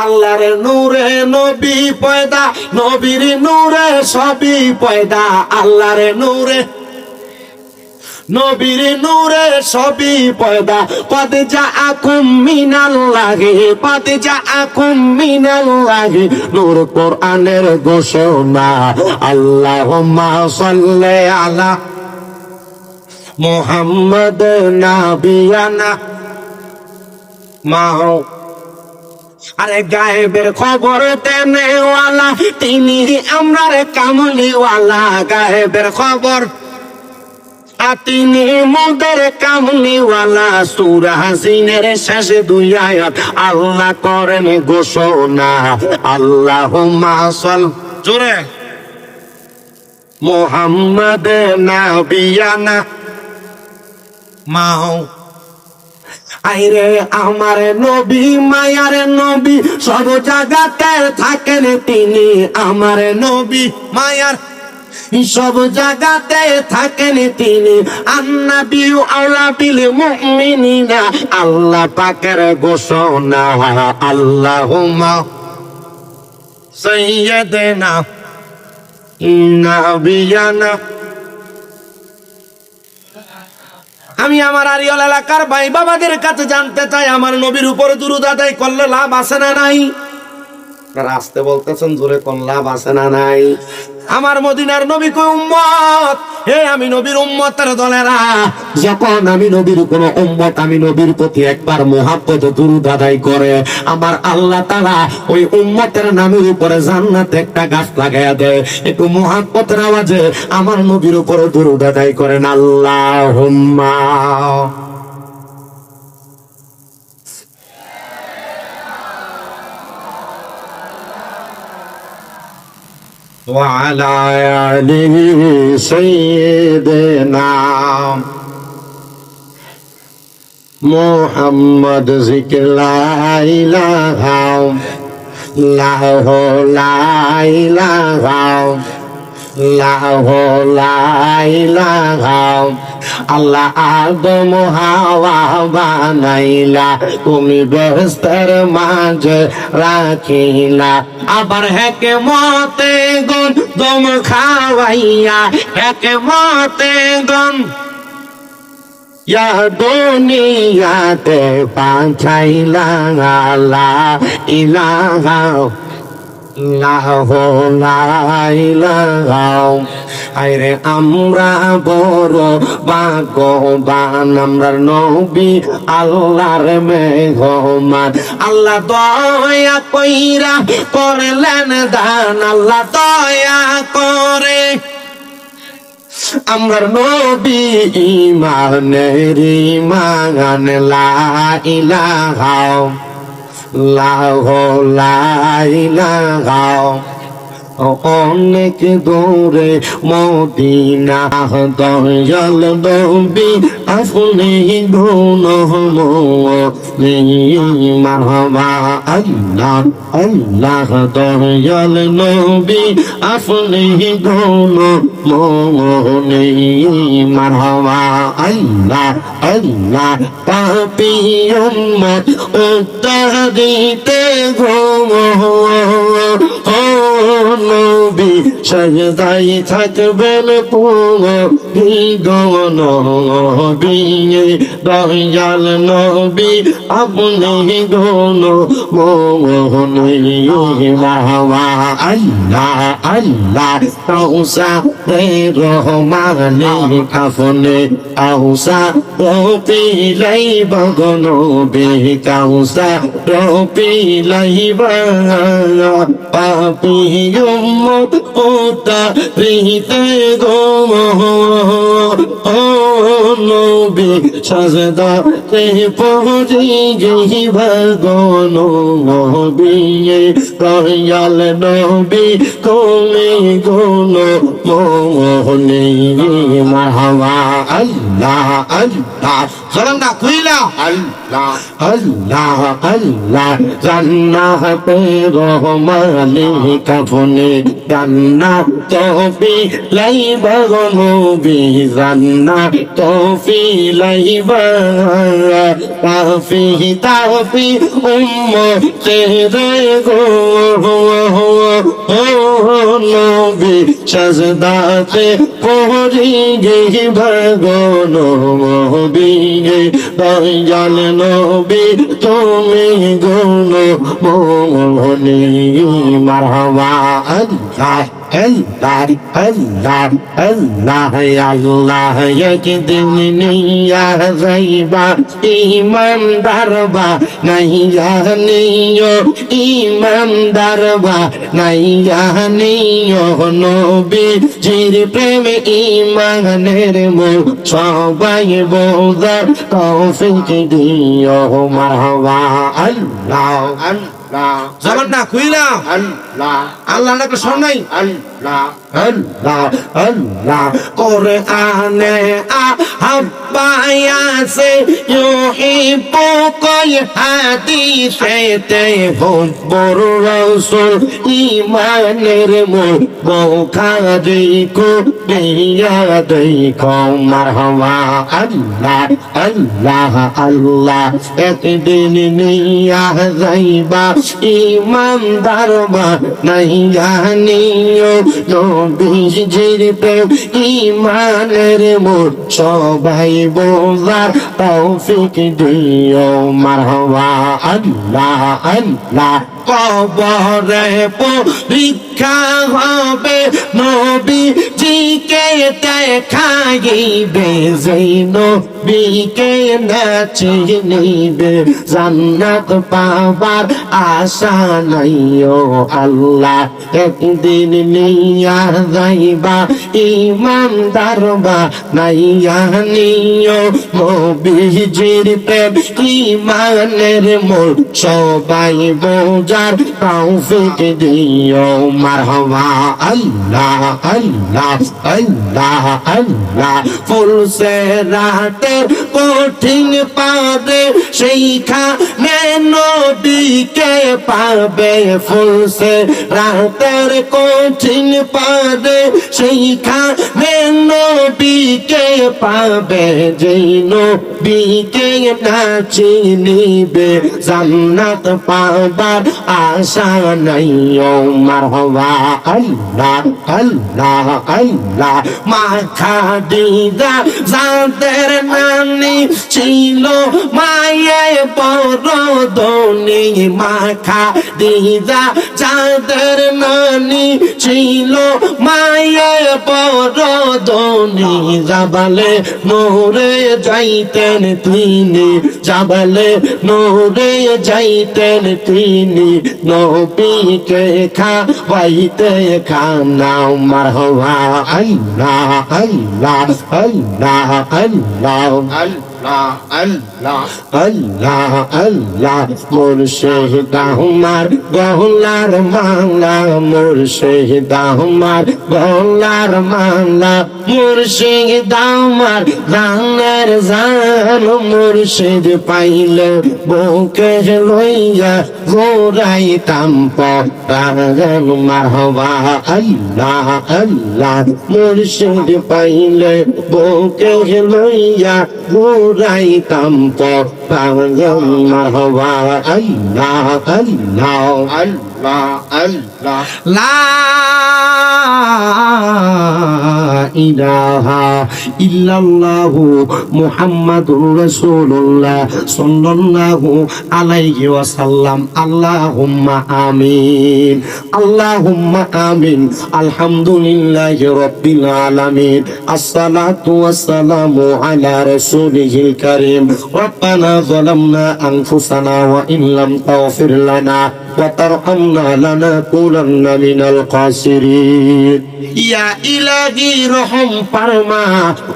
আল্লাহর নূরে নবী পয়দা, নবীর নূরে সবই পয়দা। আল্লাহর নূরে নবীর নূরে সবই পয়দা। কদ জাআকুম মিনাল্লাহি, কদ জাআকুম মিনাল্লাহি, নূর কোরআনের ঘোষণা। আল্লাহুম্মা সাল্লি আলা মুহাম্মাদ নাবিয়ানা মাও। আরে গায়েবের খবর দেনেওয়ালা তিনি আমরার কামলিওয়ালা। গায়েবের খবর তিনি মোদের কামলিওয়ালা। সূরা হাসিনের শেষে দুই আয়াত আল্লাহ করেন ঘোষণা। আল্লাহুম্মা সাল্লি জোরে মুহাম্মাদ নাবিয়ানা মাও। আইরে আমার নবী মায়ার নবী, সব জায়গাতে থাকেন তিনি। আমার নবী মায়ার সব জায়গাতে থাকেন তিনি। আন্নাবী আওলা বিল মুমিনিনা, আল্লাহ পাকের ঘোষণা। আল্লাহুম্মা সাইয়্যিদিনা নাবিয়ানা। আমি আমার আরিয়াল এলাকার ভাই বাবাদের কাছে জানতে চাই, আমার নবীর উপরে দুরূদ আদায় করলে লাভ আছে না নাই? রাস্তে বলতেছেন জোরে, কোন লাভ আছে না নাই? আমার মদিনার নবী কই উম্মত, হে আমি নবীর উম্মতের দলেরা, যখন আমি নবীর কোন উম্মত আমি নবীর প্রতি একবার মুহাব্বত দুরূদ আদায় করে, আমার আল্লাহ তাআলা ওই উম্মতের নামের উপরে জান্নাতে একটা গাছ লাগায়া দেয়। একটু মুহাব্বতের আওয়াজে আমার নবীর উপরে দুরূদ আদায় করেন আল্লাহুম্মা। وعلى آله سيدنا محمد ذكر لا إله لا إله লা ইলাহা। আল্লাহ আদম হাওয়া বানাইলা, তুমি বেহেশতের মাঝে রাখিলা। আবার হেকেমতে গুণ দম খাওয়াইয়া, হেকেমতে গুণ ইয়া দুনিয়াতে পাঠাইলা। লা ইলাহা আইরে আমরা বড় ভাগ্যবান, আমরা নবী আল্লাহর মেহমান। আল্লাহ দয়া কইরা করলেন দান, আল্লাহ দয়া করে আমরার নবী ইমানের ইমান। লা ইলাহা লা ইলাহা। অনেক দূরে মদিনা, দয়াল নবী আপনি গুণ মারহাবা। আল্লাহ আল্লাহ দয়াল নবী আপনি গুণ মারহাবা। আল্লাহ আল্লাহ পাপী উম্মত উদ্ধার দিতে গো নবী সাজদাই থাকবেন পুরো নবী। দয়াল নবী আপনি গুণ মারহাবা। আল্লাহ আল্লাহ তাওসা রহমানে কাফনে আউসা রপিলাই বগনবে কাউসা রপিলাইবা। পাপী উম্মত উদ্ধারিতে গো নবী সাজদাতে পৌঁছে যাইবা গো নবী। দয়াল নবী কোলে গুণ মোহনে মারহাবা। আল্লাহ আল্লাহ আল্লাহ চলেন না কইলা আল্লাহ আল্লাহ আল্লাহ জান্নাতে রহমানিক আপনি জান্নাত তৌফি লাইবা নবী জান্নাত তৌফি লাইবা তাফি উম্মতে গো নবী সাজদাতে পড়ি গিবা গো নবী দয়াল নবী তুমি গুণ মোহনী মারহাবা আল্লাহ আল্লাহ আল্লাহ আল্লাহ আল্লাহ একদিন নিয়া যাইবা ইমানদার বা নাই জানিও ইমানদার বা নাই জানিও নবী জির প্রেম ইমানের মূল সবাই বোঝার তৌফিক দিও মারহাবা আল্লাহ আল্লাহ জবান না কইলা আল্লাহ আল্লাহ নাকি শোনাই আল্লাহ আল্লাহ আল্লাহ কোরআনে আহ্বায়াসে ইউহিব্বুকুল হাদিসেতে হুব্বুর রাসূল ঈমানের মূল বুখারী কো দিয়া দেখো মারহাবা আল্লাহ আল্লাহ আল্লাহ একদিন নিয়া যাইবা ইমানদার বা নাই জানিও নবীজির প্রেম ইমানের মূল সবাই বোঝার তৌফিক দিও মারহাবা আল্লাহ আল্লাহ কবরে পরীক্ষা হবে নবীজিকে দেখাইবে যেই নবীকে না চিনিবে জান্নাত পাবার আশা নাই ও আল্লাহ একদিন নিয়া যাইবা ইমানদার বা নাই জানিও নবীজির প্রেম ইমানের মূল সবাই বোঝার তৌফিক দিও মারহাবা আল্লাহ আল্লাহ আল্লাহ আল্লাহ ফুলসে রাতের কঠিন পাবে সেইখানে নবীকে পাবে ফুলসে রাতের কঠিন পাবে সেইখানে নবীকে পাবে যেই নবীকে না চিনিবে জান্নাত পাবার আশা নাই ও মারহাবা আল্লাহ আল্লাহ আল্লাহ মা খাদিজা যাদের নানি ছিল মায়ে বড় ধনী মা খাদিজা যাদের নানি ছিল মায়ে বড় ধনী জাবালে নূরে যাইতেন তিনি জাবালে নূরে যাইতেন তিনি নবীকে খাওয়াইতে খানা মারহাবা আল্লাহ আল্লাহ আল্লাহ আল্লাহ আল্লাহ আল্লাহ আল্লাহ আল্লাহ মুর্শিদ আমার গহলার মালা মুর্শিদ আমার গহলার মালা মুর্শিদ আমার জানের জান মুর্শিদ পাইলে বুকে লইয়া গোরাইতাম পরাণ মারহাবা আল্লাহ আল্লাহ মুর্শিদ পাইলে বুকে লইয়া গোরাইতাম পরাণ মারহাবা আল্লাহ আল্লাহ আল্লাহ আল্লাহ লা ইলাহা ইল্লাল্লাহু মুহাম্মাদুর রাসূলুল্লাহ সাল্লাল্লাহু আলাইহি ওয়াসাল্লাম আল্লাহুম্মা আমিন আল্লাহুম্মা আমিন আলহামদুলিল্লাহি রাব্বিল আলামিন আসসালাতু ওয়াসসালামু আলা রাসূলিহিল কারীম রব্বানা যালামনা আনফুসানা ওয়া ইল্লাম তাগফির লানা ওয়া তারহামনা লানাকুনান্না মিনাল খাসিরিন। ইয়া ইলাহি রহম ফরমা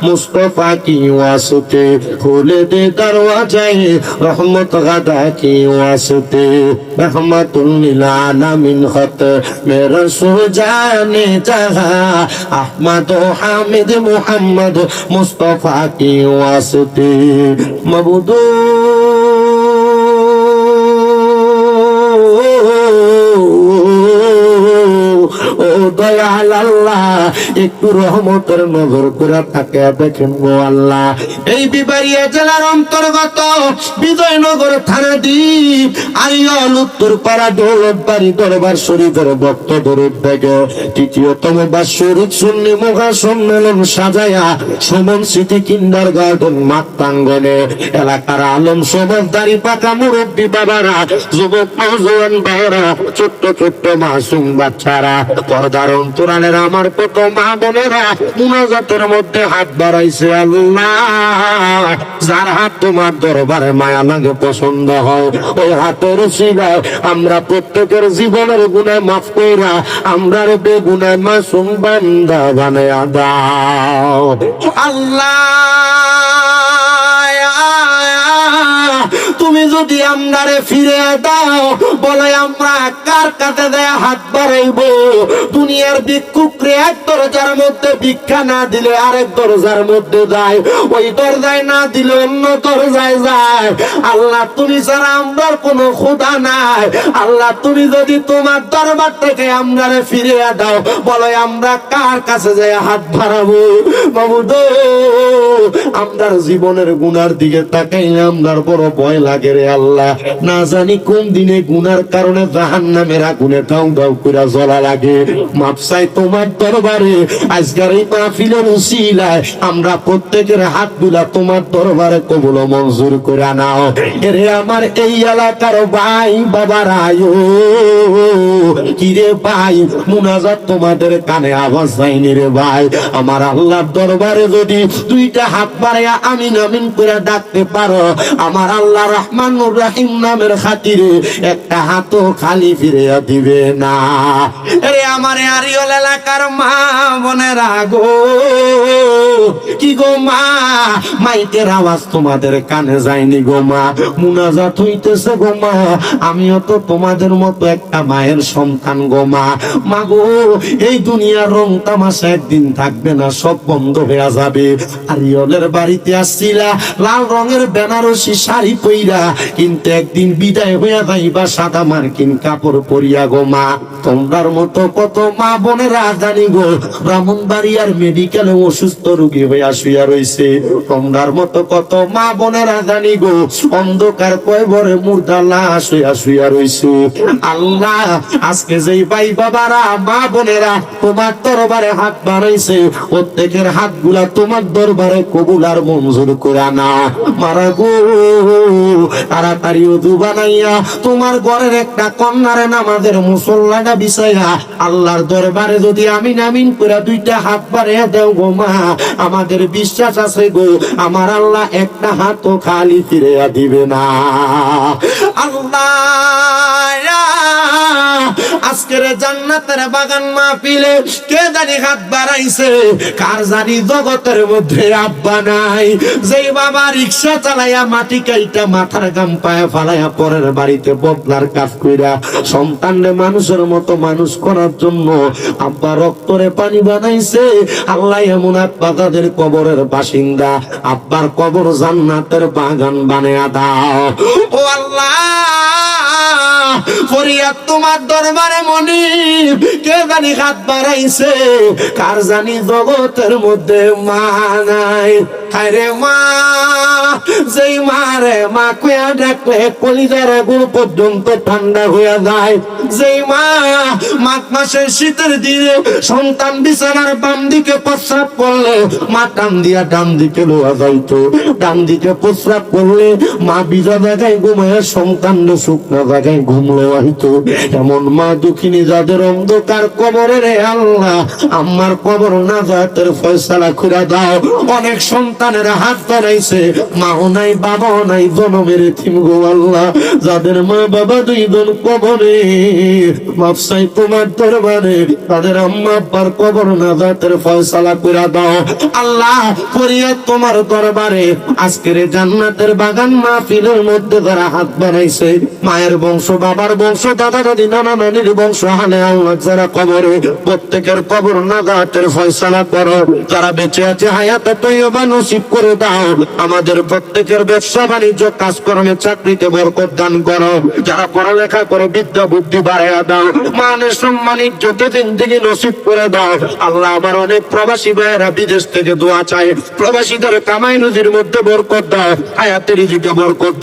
মুস্তাফা কি ওয়াসতে, খুলে দে দরওয়াজায়ে রহমত গাদা কি ওয়াসতে, रहमतुल लिल आलमीन खत मेरा सो जाने जहा अहमद हामिद मुहम्मद मुस्तफा की वास्ते मबूदो ও দয়াল আল্লাহ, একটু রহমতের নজর করে তাকে দেখেন গো আল্লাহ। এই বিবাড়িয়া জেলার অন্তর্গত বিজয়নগর থানাদ্বীপ আরিয়াল উত্তরপাড়া দৌলতবাড়ি দরবার শরীফের ভক্তদের উদ্যোগে তৃতীয়তম বাৎসরিক সুন্নি মহা সম্মেলন সাজায়া সুমন সিটি কিন্ডার গার্ডেন মাঠ প্রাঙ্গণে এলাকার আলম সমাজদারি পাকা মুরব্বী বাবারা, যুবক নওজোয়ান ভাইরা, ছোট্ট ছোট্ট মাসুম বাচ্চারা, পর্দার অন্তরালের আমার কত মা বোনেরা মুনাজাতের মধ্যে হাত বাড়াইছে। আল্লাহ, যার হাত তোমার দরবারে মায়া লাগে, পছন্দ হয়, ওই হাতের উসিলায় আমরা প্রত্যেকের জীবনের গুনাহ মাফ কইরা আমরা বেগুনাহ মাসুম বান্দা বানায়া দাও। আল্লাহ, তুমি যদি আমরারে ফিরে দাও, বলে আমরা কার কাছে দেয়া হাত বাড়াইব? দুনিয়ার ভিক্ষুকরে এক দরজার মধ্যে ভিক্ষা না দিলে আরেক দরজার মধ্যে যায়, ওই দরজায় না দিলে অন্য দরজায় যায়। আল্লাহ, তুমি ছাড়া আমরার কোনো খোদা নাই। আল্লাহ, তুমি যদি তোমার দরবার থেকে আমরারে ফিরে দাও, বলে আমরা কার কাছে যায় হাত বাড়াবো? মাবুদ, আমরার জীবনের গুনার দিকে তাকাইলে আমরার বড় ভয় লাগে রে আল্লাহ। না জানি কোন দিনে গুনার কারণে জাহান্নামের আগুনে দাউ দাউ করে জ্বলা লাগে। মাপ চাই তোমার দরবারে, আজকের এই মাহফিলের উসিলায় আমরা প্রত্যেকের হাতগুলা তোমার দরবারে কবুল মঞ্জুর করে নাও। এরে আমার এই এলাকার ভাই বাবারা, কিরে ভাই, মুনাজাত তোমাদের কানে আওয়াজ যায়নি রে ভাই। আমার আল্লাহর দরবারে যদি দুইটা হাত বাড়াইয়া আমিন আমিন করে ডাকতে পারো, আমার আল্লাহ রহমানুর রহিম নামের খাতিরে একটা হাতও খালি ফিরে দিবে না। আরে আমার আরিয়াল এলাকার মা বোনেরা গো, কি গো মা, মাইকের আওয়াজ তোমাদের কানে যায়নি গো মা, মুনাজাত হইতেছে গো মা, আমিও তো তোমাদের মতো একটা মায়ের সন্তান গো মা। মা গো, এই দুনিয়ার রং তামাশা একদিন থাকবে না, সব বন্ধ হয়ে যাবে। আরিয়ালের বাড়িতে আসছিলা লাল রঙের বেনারসি শাড়ি পইরা, কিন্তু একদিন বিদায় হইয়া যাইবা সাদা মার্কিন কাপড় পরিয়া গো মা। তোমরার মতো কত মা বোনেরা জানি গো ব্রাহ্মণবাড়িয়ার মেডিকেলে অসুস্থ রোগী হইয়া শুইয়া রইছে। তোমরার মতো কত মা বোনেরা জানি গো অন্ধকার কয়বরে মুর্দা লাশ হইয়া শুইয়া রইছে। আল্লাহ, আজকে যেই ভাই বাবারা মা বোনেরা তোমার দরবারে হাত বাড়াইছে, প্রত্যেকের হাতগুলা তোমার দরবারে কবুল আর মঞ্জুর করে না। মারা গো, তাড়াতাড়ি ওযু বানাইয়া তোমার ঘরের একটা কন্যারে নামাজের মুসল্লাটা বিছাইয়া আল্লাহর দরবারে যদি আমিন আমিন করে দুইটা হাত বাড়াইয়া দেও গো মা, আমাদের বিশ্বাস আছে গো আমার আল্লাহ একটা হাতও খালি ফিরে দিবে না। আল্লাহ, আজকের জান্নাতের বাগান মাহফিলে কে জানি হাত বাড়াইছে, কার জানি জগতের মধ্যে আব্বা নাই। যেই বাবা রিক্সা চালাইয়া মাটি কাইটা মাথার গাম পায়ে ফালাইয়া পরের বাড়িতে বদলার কাজ কইরা সন্তানরে মানুষের মতো মানুষ করার জন্য আব্বা রক্তরে পানি বানাইছে। আল্লাহ এমন আব্বা তাদের কবরের বাসিন্দা, আব্বার কবর জান্নাতের বাগান বানায়া দাও। ও আল্লাহ, ফরিয়াদ তোমার দরবারে মনিব, কে জানি হাত বাড়াইছে, কার জানি জগতের মধ্যে মা নাই। আরে মা, যেই মারে মা কইয়া ডাকলে কলিজার আগুন পর্যন্ত ঠান্ডা হইয়া যায়, যেই মা মাঘ মাসের শীতের দিনে সন্তান বিছানার বাম দিকে প্রস্রাব করলে মা টান দিয়া ডান দিকে লোয়া যাইতো, ডান দিকে প্রস্রাব করলে মা ভিজা জায়গায় ঘুমায় সন্তান শুকনা জায়গায় ঘুমলো হইতো। এমন মা দুঃখিনী যাদের অন্ধকার কবরে রে আল্লাহ, আমার কবর নাজাতের ফয়সালা করে দাও। অনেক সন্তান সন্তানের হাত বাড়াইছে, মাও নাই বাবাও নাই, জনমের এতিম গো আল্লাহ। যাদের মা বাবা দুইজন কবরে, মাফ চাই তোমার দরবারে, তাদের আম্মা আব্বার কবর নাজাতের ফয়সালা করে দাও আল্লাহ। ফরিয়াদ তোমার দরবারে, আজকের জান্নাতের বাগান মাহফিলের মধ্যে যারা হাত বাড়াইছে, মায়ের বংশ, বাবার বংশ, দাদা দাদি, নানা নানির বংশ, হালে আল্লাহ যারা কবরে, প্রত্যেকের কবর নাজাতের ফয়সালা করো। যারা বেঁচে আছে হায়াতে তৈয়বা নসিব করে দাও। আমাদের প্রত্যেকের ব্যবসা বাণিজ্য, কাজকর্মে, চাকরিতে বরকত দান করো। যারা পড়ালেখা করে বিদ্যা বুদ্ধি বাড়াইয়া দাও। মানের সম্মান ইজ্জতে জিন্দেগি নসিব করে দাও আল্লাহ। আমার অনেক প্রবাসী ভাইয়েরা বিদেশ থেকে দোয়া চায়, প্রবাসীদের কামাই রুজির মধ্যে বরকত দাও, হায়াতের রিজিকে বরকত